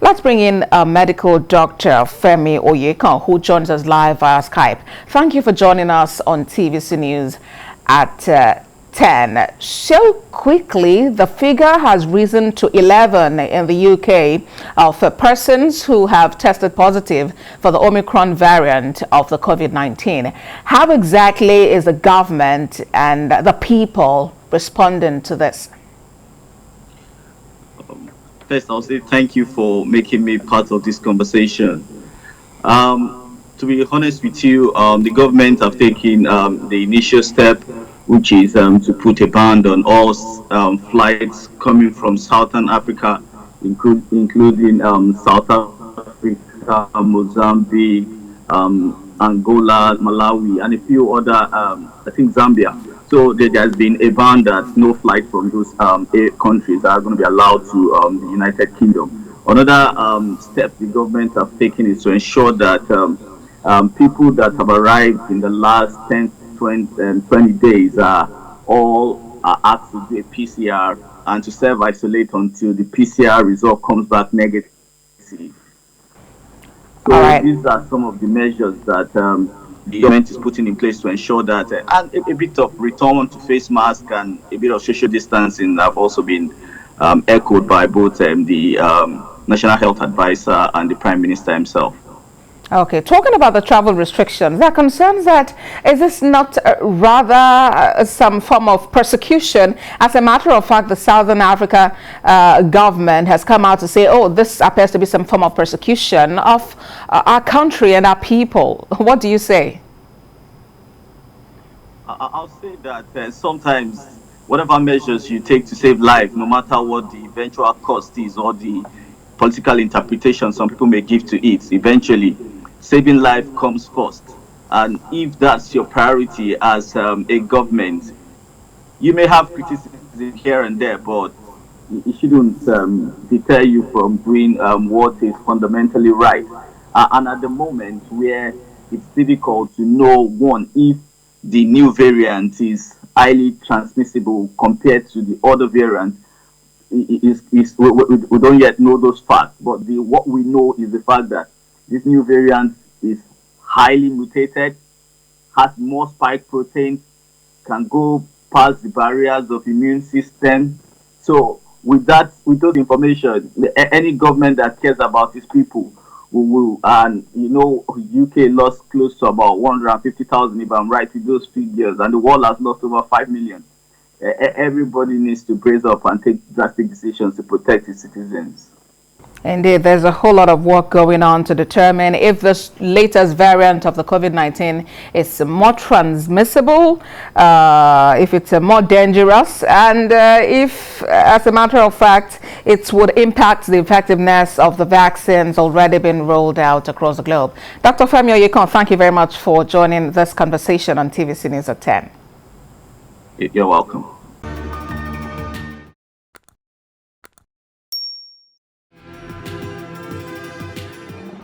Let's bring in medical doctor Femi Oyekon, who joins us live via Skype. Thank you for joining us on TVC News at 10. So quickly, the figure has risen to 11 in the UK for persons who have tested positive for the Omicron variant of the COVID-19. How exactly is the government and the people responding to this? First, I'll say thank you for making me part of this conversation. To be honest with you, the government have taken the initial step, which is to put a ban on all flights coming from Southern Africa, including South Africa, Mozambique, Angola, Malawi, and a few other, I think Zambia. So there has been a ban that no flight from those 8 countries are going to be allowed to the United Kingdom. Another step the government have taken is to ensure that people that have arrived in the last 20 days all are asked to do a PCR and to self-isolate until the PCR result comes back negative. So these are some of the measures that the government is putting in place to ensure that and a bit of return to face mask and a bit of social distancing have also been echoed by both the National Health Advisor and the Prime Minister himself. Okay, talking about the travel restrictions, there are concerns that is this not rather some form of persecution? As a matter of fact, the Southern Africa government has come out to say, oh, this appears to be some form of persecution of our country and our people. What do you say? I'll say that sometimes whatever measures you take to save life, no matter what the eventual cost is or the political interpretation some people may give to it, eventually saving life comes first. And if that's your priority as a government, you may have criticism here and there, but it shouldn't deter you from doing what is fundamentally right. And at the moment where it's difficult to know, one, if the new variant is highly transmissible compared to the other variant, we don't yet know those facts. But what we know is the fact that this new variant is highly mutated, has more spike proteins, can go past the barriers of immune system. So with those information, any government that cares about its people will, and you know, UK lost close to about 150,000, if I'm right with those figures, and the world has lost over 5 million. Everybody needs to brace up and take drastic decisions to protect its citizens. Indeed, there's a whole lot of work going on to determine if this latest variant of the COVID-19 is more transmissible, if it's more dangerous, and if, as a matter of fact, it would impact the effectiveness of the vaccines already been rolled out across the globe. Dr. Femi Oyekon, thank you very much for joining this conversation on TVC News at 10. You're welcome.